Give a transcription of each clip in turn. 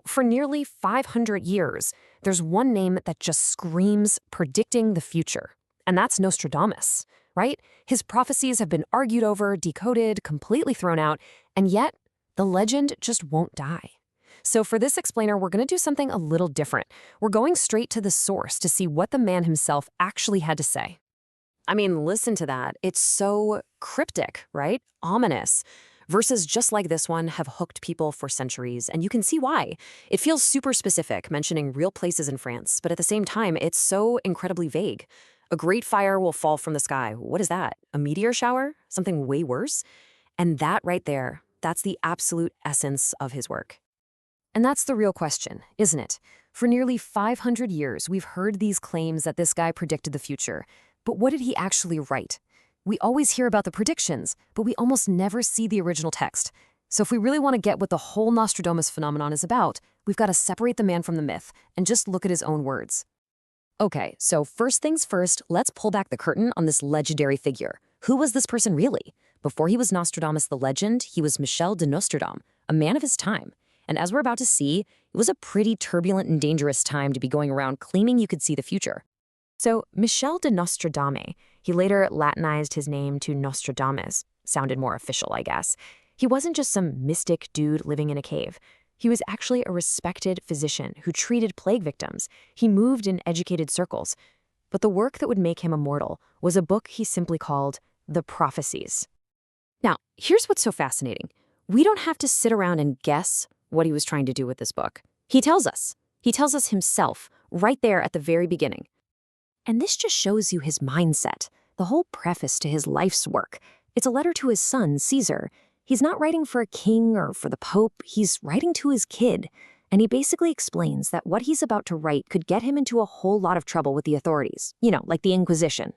For nearly 500 years, there's one name that just screams predicting the future, and that's Nostradamus, right? His prophecies have been argued over, decoded, completely thrown out, and yet the legend just won't die. So for this explainer, we're going to do something a little different. We're going straight to the source to see what the man himself actually had to say. I mean, listen to that. It's so cryptic, right? Ominous. Verses just like this one have hooked people for centuries, and you can see why. It feels super specific, mentioning real places in France, but at the same time, it's so incredibly vague. A great fire will fall from the sky. What is that? A meteor shower? Something way worse? And that right there, that's the absolute essence of his work. And that's the real question, isn't it? For nearly 500 years, we've heard these claims that this guy predicted the future. But what did he actually write? We always hear about the predictions, but we almost never see the original text. So if we really want to get what the whole Nostradamus phenomenon is about, we've got to separate the man from the myth and just look at his own words. Okay, so first things first, let's pull back the curtain on this legendary figure. Who was this person really? Before he was Nostradamus the legend, he was Michel de Nostradam, a man of his time. And as we're about to see, it was a pretty turbulent and dangerous time to be going around claiming you could see the future. So Michel de Nostradame, he later Latinized his name to Nostradamus, sounded more official, I guess. He wasn't just some mystic dude living in a cave. He was actually a respected physician who treated plague victims. He moved in educated circles. But the work that would make him immortal was a book he simply called The Prophecies. Now, here's what's so fascinating. We don't have to sit around and guess what he was trying to do with this book. He tells us. He tells us himself, right there at the very beginning. And this just shows you his mindset, the whole preface to his life's work. It's a letter to his son, Caesar. He's not writing for a king or for the Pope, he's writing to his kid. And he basically explains that what he's about to write could get him into a whole lot of trouble with the authorities, like the Inquisition.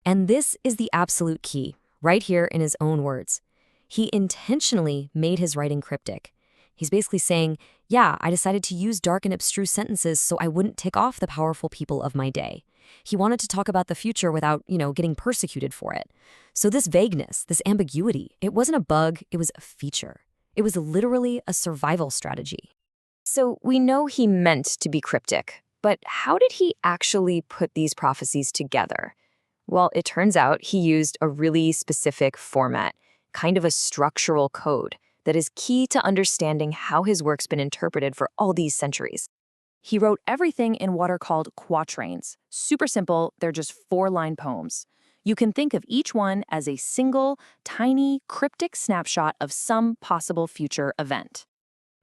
And this is the absolute key, right here in his own words. He intentionally made his writing cryptic. He's basically saying, yeah, I decided to use dark and abstruse sentences so I wouldn't tick off the powerful people of my day. He wanted to talk about the future without, getting persecuted for it. So this vagueness, this ambiguity, it wasn't a bug, it was a feature. It was literally a survival strategy. So we know he meant to be cryptic, but how did he actually put these prophecies together? Well, it turns out he used a really specific format, kind of a structural code that is key to understanding how his work's been interpreted for all these centuries. He wrote everything in what are called quatrains. Super simple, they're just 4-line poems. You can think of each one as a single, tiny, cryptic snapshot of some possible future event.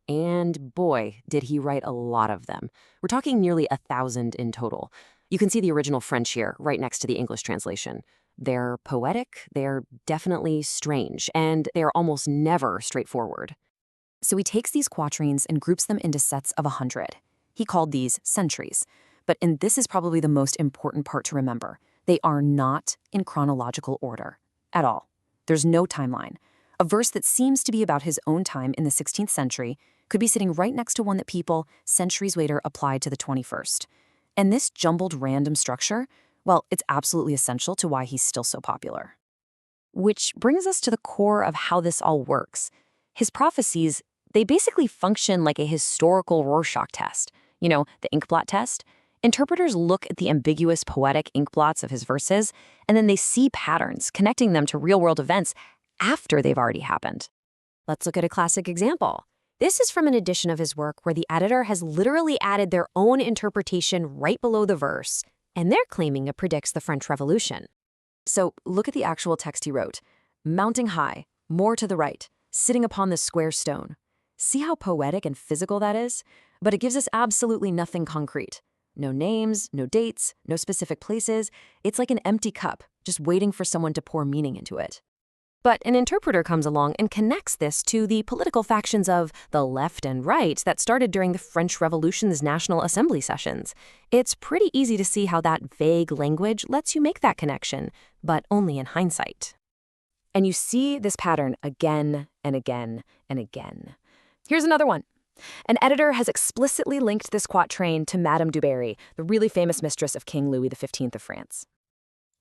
And boy, did he write a lot of them. We're talking nearly 1,000 in total. You can see the original French here, right next to the English translation. They're poetic, they're definitely strange, and they're almost never straightforward. So he takes these quatrains and groups them into sets of 100. He called these centuries. And this is probably the most important part to remember. They are not in chronological order at all. There's no timeline. A verse that seems to be about his own time in the 16th century could be sitting right next to one that people, centuries later, applied to the 21st. And this jumbled random structure, well, it's absolutely essential to why he's still so popular. Which brings us to the core of how this all works. His prophecies, they basically function like a historical Rorschach test. The inkblot test. Interpreters look at the ambiguous poetic inkblots of his verses, and then they see patterns, connecting them to real-world events after they've already happened. Let's look at a classic example. This is from an edition of his work where the editor has literally added their own interpretation right below the verse, and they're claiming it predicts the French Revolution. So look at the actual text he wrote. Mounting high, more to the right, sitting upon the square stone. See how poetic and physical that is? But it gives us absolutely nothing concrete. No names, no dates, no specific places. It's like an empty cup, just waiting for someone to pour meaning into it. But an interpreter comes along and connects this to the political factions of the left and right that started during the French Revolution's National Assembly sessions. It's pretty easy to see how that vague language lets you make that connection, but only in hindsight. And you see this pattern again and again and again. Here's another one. An editor has explicitly linked this quatrain to Madame du Barry, the really famous mistress of King Louis XV of France.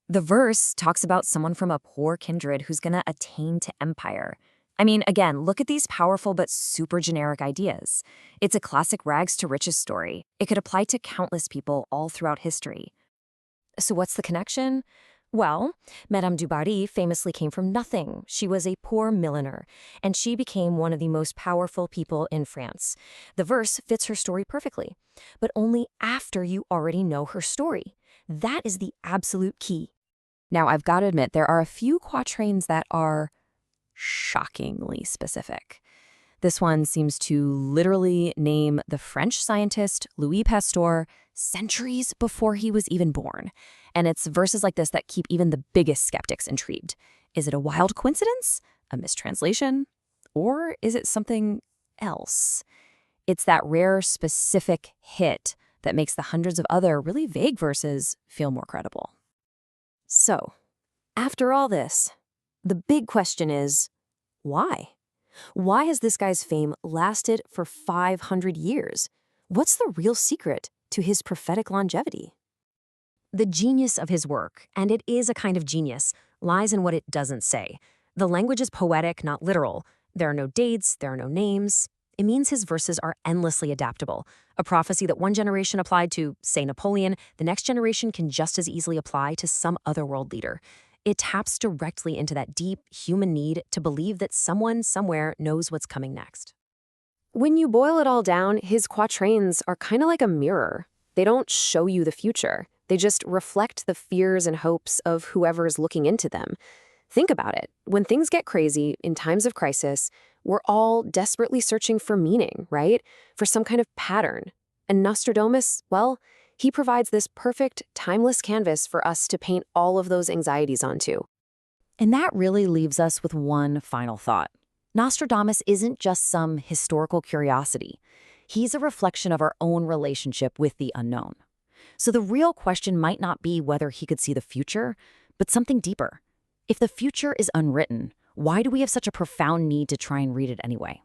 The verse talks about someone from a poor kindred who's going to attain to empire. I mean, again, look at these powerful but super generic ideas. It's a classic rags to riches story. It could apply to countless people all throughout history. So what's the connection? Well, Madame du Barry famously came from nothing. She was a poor milliner, and she became one of the most powerful people in France. The verse fits her story perfectly, but only after you already know her story. That is the absolute key. Now, I've got to admit, there are a few quatrains that are shockingly specific. This one seems to literally name the French scientist Louis Pasteur centuries before he was even born. And it's verses like this that keep even the biggest skeptics intrigued. Is it a wild coincidence? A mistranslation? Or is it something else? It's that rare, specific hit that makes the hundreds of other really vague verses feel more credible. So, after all this, the big question is, why? Why has this guy's fame lasted for 500 years? What's the real secret to his prophetic longevity? The genius of his work, and it is a kind of genius, lies in what it doesn't say. The language is poetic, not literal. There are no dates, there are no names. It means his verses are endlessly adaptable. A prophecy that one generation applied to, say, Napoleon, the next generation can just as easily apply to some other world leader. It taps directly into that deep human need to believe that someone somewhere knows what's coming next. When you boil it all down, his quatrains are kind of like a mirror. They don't show you the future. They just reflect the fears and hopes of whoever is looking into them. Think about it. When things get crazy, in times of crisis, we're all desperately searching for meaning, right? For some kind of pattern. And Nostradamus, well, he provides this perfect, timeless canvas for us to paint all of those anxieties onto. And that really leaves us with one final thought. Nostradamus isn't just some historical curiosity. He's a reflection of our own relationship with the unknown. So the real question might not be whether he could see the future, but something deeper. If the future is unwritten, why do we have such a profound need to try and read it anyway?